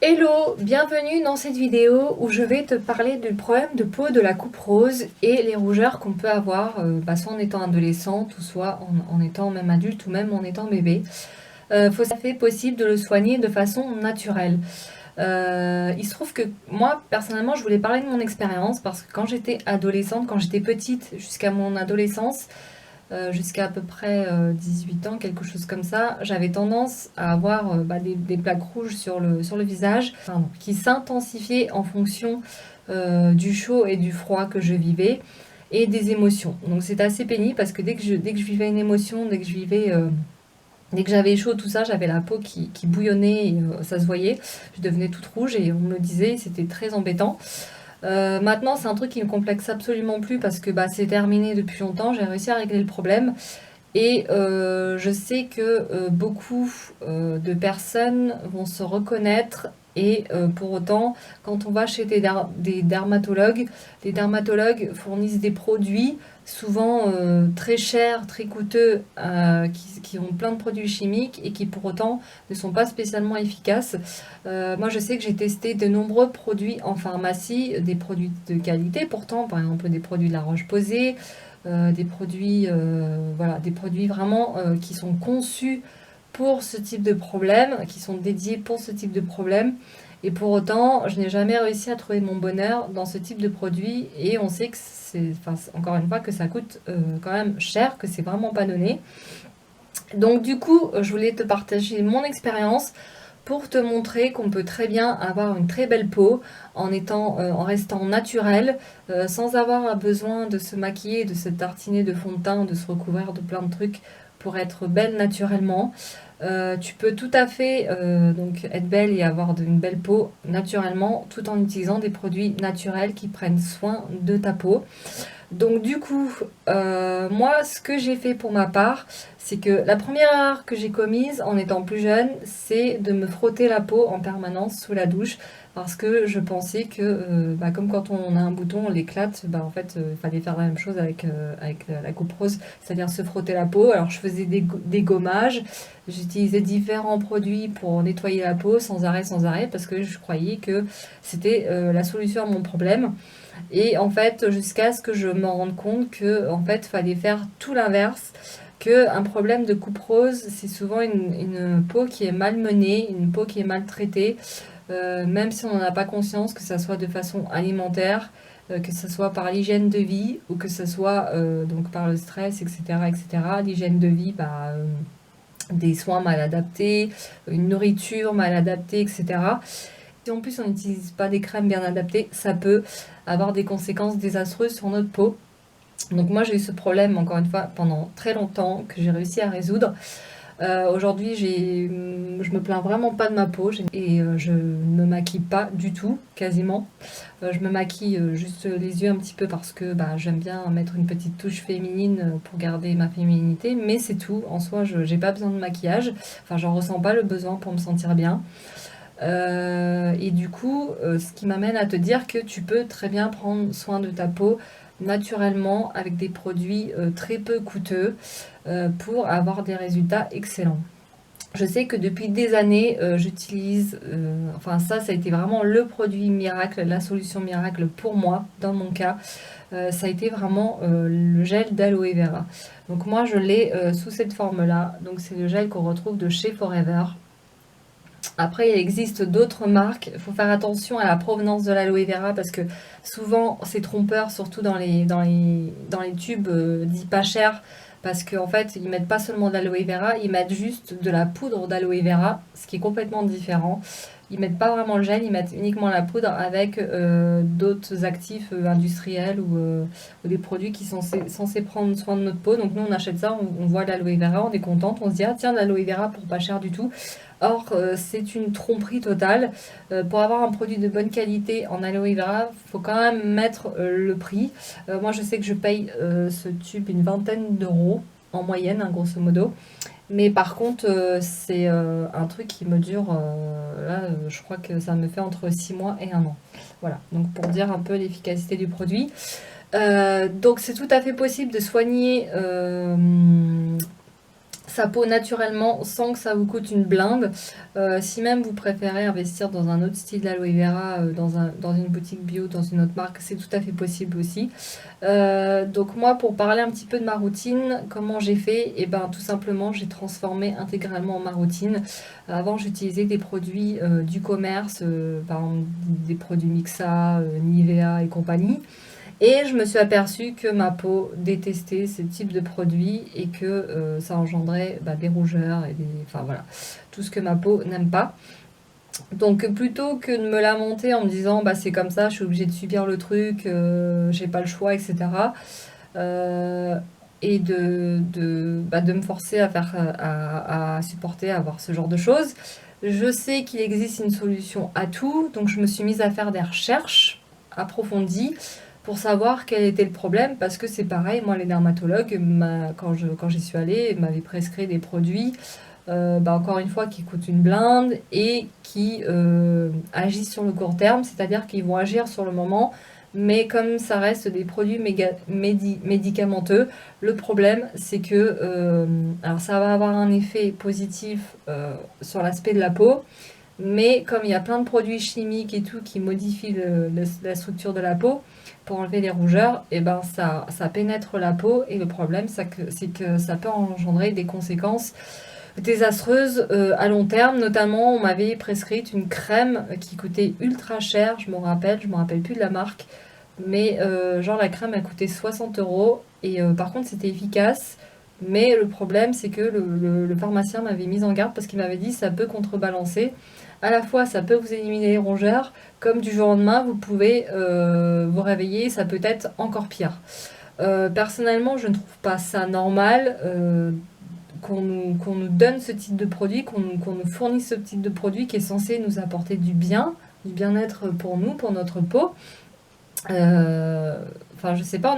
Hello, bienvenue dans cette vidéo où je vais te parler du problème de peau de la coupe rose et les rougeurs qu'on peut avoir soit en étant adolescente ou soit en étant même adulte ou même en étant bébé. Ça fait possible de le soigner de façon naturelle. Il se trouve que moi personnellement je voulais parler de mon expérience parce que quand j'étais adolescente, quand j'étais petite jusqu'à mon adolescence, jusqu'à à peu près 18 ans, quelque chose comme ça, j'avais tendance à avoir des plaques rouges sur le visage, qui s'intensifiaient en fonction du chaud et du froid que je vivais et des émotions. Donc c'est assez pénible parce que dès que je vivais une émotion, dès que j'avais chaud, tout ça, j'avais la peau qui bouillonnait, et, ça se voyait, je devenais toute rouge et on me disait, c'était très embêtant. Maintenant, c'est un truc qui me complexe absolument plus parce que c'est terminé depuis longtemps. J'ai réussi à régler le problème. Et je sais que beaucoup de personnes vont se reconnaître. Et pour autant, quand on va chez des dermatologues, les dermatologues fournissent des produits souvent très chers, très coûteux, qui ont plein de produits chimiques et qui pour autant ne sont pas spécialement efficaces. Moi, je sais que j'ai testé de nombreux produits en pharmacie, des produits de qualité pourtant, par exemple des produits de La Roche-Posay, des produits vraiment qui sont conçus pour ce type de problème, qui sont dédiés pour ce type de problème. Et pour autant, je n'ai jamais réussi à trouver mon bonheur dans ce type de produit. Et on sait que encore une fois, que ça coûte quand même cher, que c'est vraiment pas donné. Donc du coup, je voulais te partager mon expérience pour te montrer qu'on peut très bien avoir une très belle peau en restant naturel, sans avoir besoin de se maquiller, de se tartiner de fond de teint, de se recouvrir de plein de trucs pour être belle naturellement. Tu peux tout à fait donc être belle et avoir une belle peau naturellement tout en utilisant des produits naturels qui prennent soin de ta peau. Donc du coup, moi, ce que j'ai fait pour ma part, c'est que la première erreur que j'ai commise en étant plus jeune, c'est de me frotter la peau en permanence sous la douche, parce que je pensais que, comme quand on a un bouton, on l'éclate, en fait, il fallait faire la même chose avec la coupe rose, c'est-à-dire se frotter la peau. Alors je faisais des gommages, j'utilisais différents produits pour nettoyer la peau sans arrêt, parce que je croyais que c'était la solution à mon problème. Et en fait, jusqu'à ce que je me rende compte que en fait, fallait faire tout l'inverse, que un problème de coupe rose, c'est souvent une peau qui est mal menée, une peau qui est mal traitée, même si on n'en a pas conscience, que ça soit de façon alimentaire, que ce soit par l'hygiène de vie ou que ce soit donc par le stress, etc., etc. L'hygiène de vie, des soins mal adaptés, une nourriture mal adaptée, etc. Si en plus on n'utilise pas des crèmes bien adaptées, ça peut avoir des conséquences désastreuses sur notre peau. Donc moi j'ai eu ce problème encore une fois pendant très longtemps que j'ai réussi à résoudre. Aujourd'hui je me plains vraiment pas de ma peau et je ne me maquille pas du tout, quasiment. Je me maquille juste les yeux un petit peu parce que j'aime bien mettre une petite touche féminine pour garder ma féminité, mais c'est tout. En soi, je n'ai pas besoin de maquillage. Enfin, j'en ressens pas le besoin pour me sentir bien. Et du coup, ce qui m'amène à te dire que tu peux très bien prendre soin de ta peau naturellement avec des produits très peu coûteux pour avoir des résultats excellents. Je sais que depuis des années, j'utilise, ça a été vraiment le produit miracle, la solution miracle pour moi, dans mon cas. Ça a été vraiment le gel d'aloe vera. Donc moi, je l'ai sous cette forme-là. Donc c'est le gel qu'on retrouve de chez Forever. Après, il existe d'autres marques. Il faut faire attention à la provenance de l'aloe vera parce que souvent c'est trompeur, surtout dans les tubes dits pas chers. Parce qu'en fait, ils mettent pas seulement de l'aloe vera, ils mettent juste de la poudre d'aloe vera, ce qui est complètement différent. Ils mettent pas vraiment le gel, ils mettent uniquement la poudre avec d'autres actifs industriels ou des produits qui sont censés prendre soin de notre peau. Donc nous, on achète ça, on voit l'aloe vera, on est contente, on se dit ah tiens, de l'aloe vera pour pas cher du tout. Or, c'est une tromperie totale. Pour avoir un produit de bonne qualité en aloe vera, il faut quand même mettre le prix. Moi, je sais que je paye ce tube une vingtaine d'euros en moyenne, hein, grosso modo. Mais par contre, c'est un truc qui me dure, je crois que ça me fait entre 6 mois et 1 an. Voilà, donc pour dire un peu l'efficacité du produit. Donc c'est tout à fait possible de soigner sa peau naturellement sans que ça vous coûte une blinde. Si même vous préférez investir dans un autre style d'aloe vera, dans une boutique bio, dans une autre marque, c'est tout à fait possible aussi. Donc moi, pour parler un petit peu de ma routine, comment j'ai fait? Et ben tout simplement, j'ai transformé intégralement ma routine. Avant, j'utilisais des produits du commerce, par exemple des produits Mixa, Nivea et compagnie. Et je me suis aperçue que ma peau détestait ce type de produit et que ça engendrait des rougeurs et enfin voilà, tout ce que ma peau n'aime pas. Donc plutôt que de me lamenter en me disant bah c'est comme ça, je suis obligée de subir le truc, j'ai pas le choix, etc. euh, et de me forcer à faire à supporter, à avoir ce genre de choses. Je sais qu'il existe une solution à tout, donc je me suis mise à faire des recherches approfondies pour savoir quel était le problème, parce que c'est pareil, moi les dermatologues, quand j'y suis allée, m'avaient prescrit des produits, encore une fois, qui coûtent une blinde et qui agissent sur le court terme, c'est-à-dire qu'ils vont agir sur le moment, mais comme ça reste des produits médicamenteux, le problème c'est que alors ça va avoir un effet positif sur l'aspect de la peau, mais comme il y a plein de produits chimiques et tout qui modifient la structure de la peau pour enlever les rougeurs, et ben ça pénètre la peau et le problème c'est que ça peut engendrer des conséquences désastreuses à long terme. Notamment, on m'avait prescrit une crème qui coûtait ultra cher, je me rappelle plus de la marque, mais genre la crème a coûté 60 € et par contre c'était efficace. Mais le problème c'est que le pharmacien m'avait mise en garde parce qu'il m'avait dit ça peut contrebalancer. À la fois ça peut vous éliminer les rongeurs, comme du jour au lendemain vous pouvez vous réveiller, ça peut être encore pire. Personnellement je ne trouve pas ça normal. Qu'on nous donne ce type de produit, qu'on nous fournisse ce type de produit qui est censé nous apporter du bien, du bien-être pour nous, pour notre peau. Enfin, je sais pas,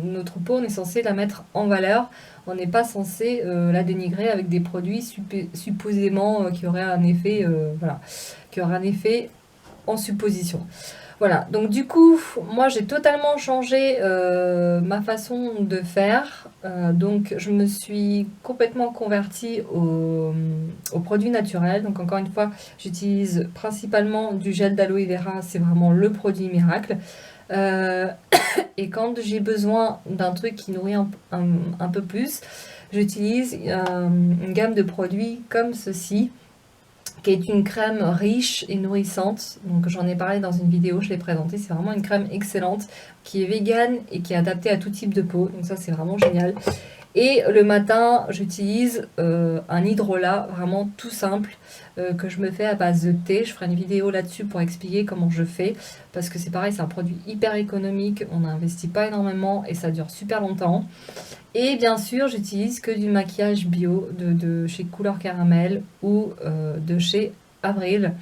notre peau, on est censé la mettre en valeur. On n'est pas censé la dénigrer avec des produits supposément qui auraient un effet, voilà, qui auraient un effet en supposition. Voilà, donc du coup, moi j'ai totalement changé ma façon de faire. Donc je me suis complètement convertie aux produits naturels. Donc encore une fois, j'utilise principalement du gel d'aloe vera, c'est vraiment le produit miracle. Euh, et quand j'ai besoin d'un truc qui nourrit un peu plus, j'utilise une gamme de produits comme ceci, qui est une crème riche et nourrissante. Donc j'en ai parlé dans une vidéo, je l'ai présentée. C'est vraiment une crème excellente qui est végane et qui est adaptée à tout type de peau. Donc ça c'est vraiment génial. Et le matin, j'utilise un hydrolat vraiment tout simple que je me fais à base de thé. Je ferai une vidéo là-dessus pour expliquer comment je fais. Parce que c'est pareil, c'est un produit hyper économique. On n'investit pas énormément et ça dure super longtemps. Et bien sûr, j'utilise que du maquillage bio de chez Couleur Caramel ou de chez Avril.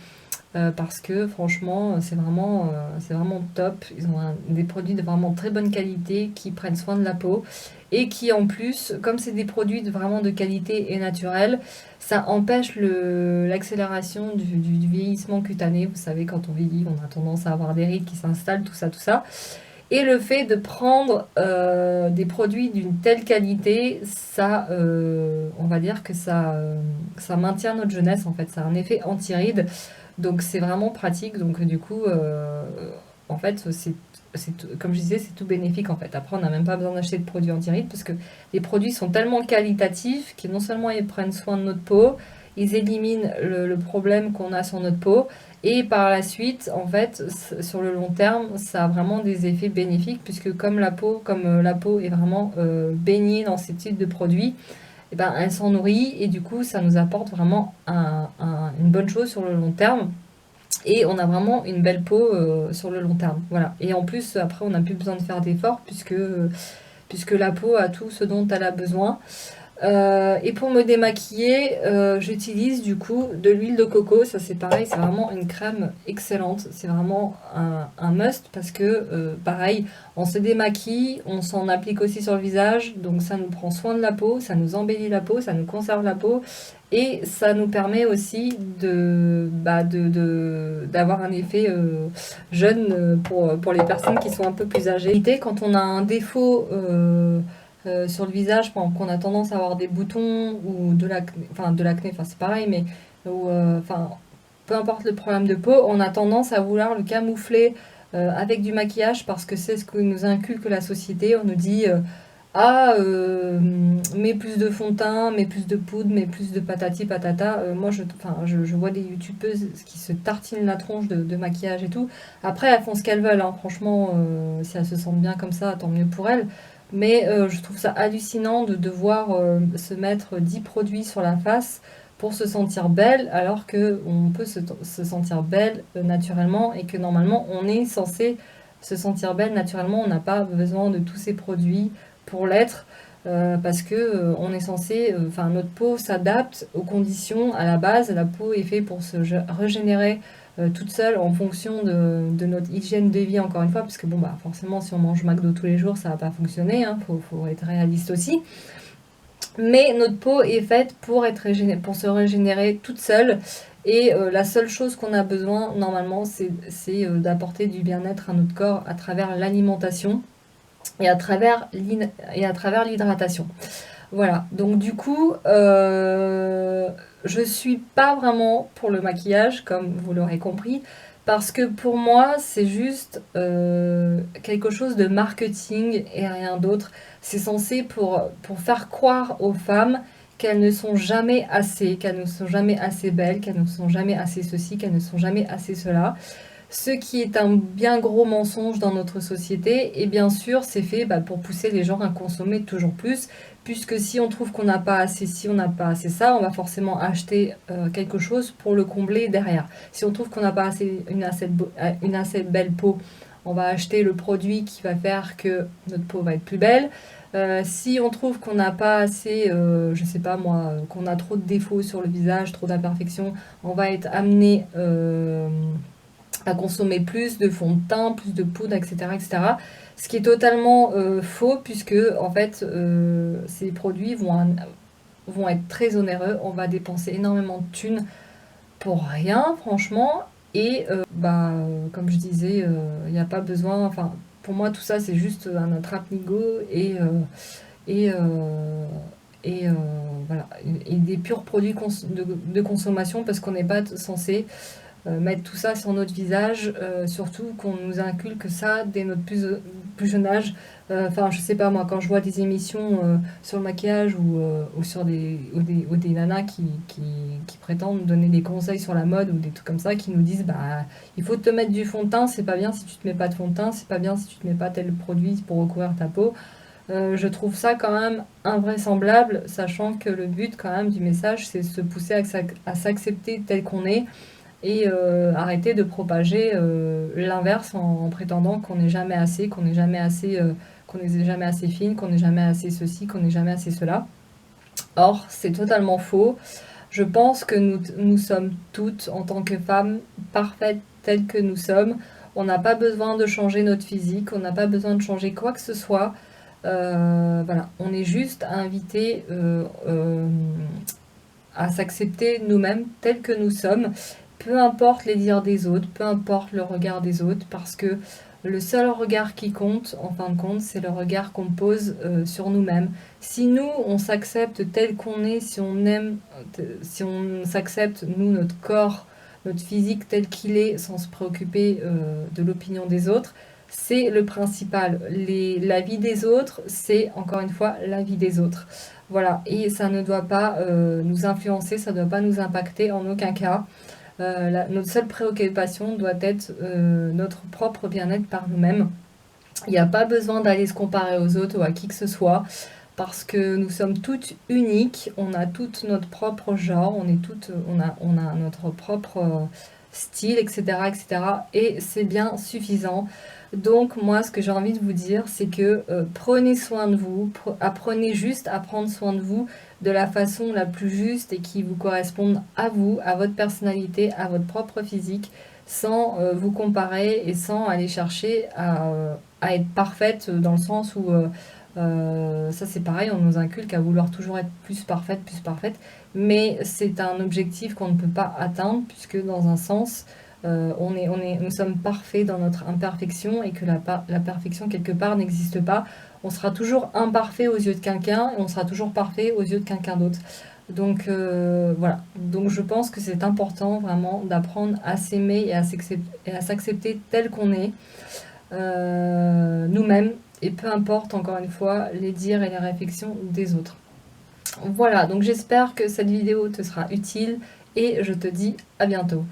Parce que franchement, c'est vraiment top. Ils ont des produits de vraiment très bonne qualité qui prennent soin de la peau et qui en plus, comme c'est des produits vraiment de qualité et naturels, ça empêche l'accélération du vieillissement cutané. Vous savez, quand on vieillit, on a tendance à avoir des rides qui s'installent, tout ça, tout ça. Et le fait de prendre des produits d'une telle qualité, ça, on va dire que ça maintient notre jeunesse en fait. Ça a un effet anti-rides. Donc c'est vraiment pratique. Donc du coup, en fait, comme je disais, c'est tout bénéfique en fait. Après, on n'a même pas besoin d'acheter de produits anti-rides parce que les produits sont tellement qualitatifs qu'ils non seulement ils prennent soin de notre peau, ils éliminent le problème qu'on a sur notre peau. Et par la suite, en fait, sur le long terme, ça a vraiment des effets bénéfiques puisque comme la peau est vraiment baignée dans ces types de produits, eh ben, elle s'en nourrit et du coup, ça nous apporte vraiment une bonne chose sur le long terme. Et on a vraiment une belle peau sur le long terme. Voilà. Et en plus, après, on n'a plus besoin de faire d'efforts puisque la peau a tout ce dont elle a besoin. Et pour me démaquiller, j'utilise du coup de l'huile de coco. Ça c'est pareil, c'est vraiment une crème excellente. C'est vraiment un must parce que pareil, on se démaquille, on s'en applique aussi sur le visage. Donc ça nous prend soin de la peau, ça nous embellit la peau, ça nous conserve la peau. Et ça nous permet aussi d'avoir un effet jeune pour les personnes qui sont un peu plus âgées. Quand on a un défaut sur le visage, par exemple, qu'on a tendance à avoir des boutons ou de l'acné, enfin c'est pareil, mais ou, enfin, peu importe le problème de peau, on a tendance à vouloir le camoufler avec du maquillage parce que c'est ce que nous inculque la société. On nous dit mets plus de fond de teint, mets plus de poudre, mets plus de patati patata. Moi, je vois des youtubeuses qui se tartinent la tronche de maquillage et tout. Après, elles font ce qu'elles veulent, hein. Franchement, si elles se sentent bien comme ça, tant mieux pour elles. Mais je trouve ça hallucinant de devoir se mettre 10 produits sur la face pour se sentir belle, alors que on peut se sentir belle naturellement et que normalement on est censé se sentir belle naturellement. On n'a pas besoin de tous ces produits pour l'être. Parce que on est censé, enfin notre peau s'adapte aux conditions à la base. La peau est faite pour se régénérer toute seule en fonction de notre hygiène de vie, encore une fois, parce que bon bah forcément si on mange McDo tous les jours ça va pas fonctionner, hein, faut être réaliste aussi. Mais notre peau est faite pour pour se régénérer toute seule. Et la seule chose qu'on a besoin normalement c'est d'apporter du bien-être à notre corps à travers l'alimentation et à travers l'hydratation. Voilà, donc du coup, je suis pas vraiment pour le maquillage, comme vous l'aurez compris, parce que pour moi, c'est juste quelque chose de marketing et rien d'autre. C'est censé pour faire croire aux femmes qu'elles ne sont jamais assez, qu'elles ne sont jamais assez belles, qu'elles ne sont jamais assez ceci, qu'elles ne sont jamais assez cela. Ce qui est un bien gros mensonge dans notre société, et bien sûr, c'est fait pour pousser les gens à consommer toujours plus, puisque si on trouve qu'on n'a pas assez ci, on n'a pas assez ça, on va forcément acheter quelque chose pour le combler derrière. Si on trouve qu'on n'a pas une assez belle peau, on va acheter le produit qui va faire que notre peau va être plus belle. Si on trouve qu'on n'a pas assez, je sais pas moi, qu'on a trop de défauts sur le visage, trop d'imperfections, on va être amené à consommer plus de fond de teint, plus de poudre, etc. etc. Ce qui est totalement faux, puisque en fait, ces produits vont être très onéreux. On va dépenser énormément de thunes pour rien, franchement. Et comme je disais, il n'y a pas besoin. Enfin, pour moi, tout ça, c'est juste un attrape-nigo et, euh, et voilà. Et des purs produits de consommation parce qu'on n'est pas censé mettre tout ça sur notre visage, surtout qu'on nous inculque ça dès notre plus jeune âge. Enfin, je sais pas moi, quand je vois des émissions sur le maquillage ou sur ou des nanas qui prétendent donner des conseils sur la mode ou des trucs comme ça, qui nous disent bah il faut te mettre du fond de teint, c'est pas bien si tu te mets pas de fond de teint, c'est pas bien si tu te mets pas tel produit pour recouvrir ta peau. Je trouve ça quand même invraisemblable, sachant que le but quand même du message, c'est de se pousser à s'accepter tel qu'on est et arrêter de propager l'inverse en prétendant qu'on n'est jamais assez, qu'on n'est jamais assez fine, qu'on n'est jamais assez ceci, qu'on n'est jamais assez cela. Or, c'est totalement faux. Je pense que nous sommes toutes, en tant que femmes, parfaites telles que nous sommes. On n'a pas besoin de changer notre physique, on n'a pas besoin de changer quoi que ce soit. Voilà, on est juste invité à s'accepter nous-mêmes tels que nous sommes, peu importe les dires des autres, peu importe le regard des autres, parce que le seul regard qui compte, en fin de compte, c'est le regard qu'on pose sur nous-mêmes. Si nous, on s'accepte tel qu'on est, si on s'accepte, nous, notre corps, notre physique tel qu'il est, sans se préoccuper de l'opinion des autres, c'est le principal. La vie des autres, c'est encore une fois la vie des autres. Voilà, et ça ne doit pas nous influencer, ça ne doit pas nous impacter en aucun cas. Notre seule préoccupation doit être notre propre bien-être par nous-mêmes. Il n'y a pas besoin d'aller se comparer aux autres ou à qui que ce soit, parce que nous sommes toutes uniques, on a toutes notre propre genre, on a notre propre style, etc., etc., et c'est bien suffisant. Donc moi, ce que j'ai envie de vous dire, c'est que prenez soin de vous, apprenez juste à prendre soin de vous de la façon la plus juste et qui vous corresponde à vous, à votre personnalité, à votre propre physique, sans vous comparer et sans aller chercher à être parfaite dans le sens où ça c'est pareil, on nous inculque à vouloir toujours être plus parfaite, mais c'est un objectif qu'on ne peut pas atteindre puisque dans un sens, nous sommes parfaits dans notre imperfection et que la perfection quelque part n'existe pas. On sera toujours imparfait aux yeux de quelqu'un et on sera toujours parfait aux yeux de quelqu'un d'autre. Donc voilà, donc je pense que c'est important vraiment d'apprendre à s'aimer et à s'accepter tel qu'on est, nous-mêmes, et peu importe encore une fois les dires et les réflexions des autres. Voilà, donc j'espère que cette vidéo te sera utile et je te dis à bientôt.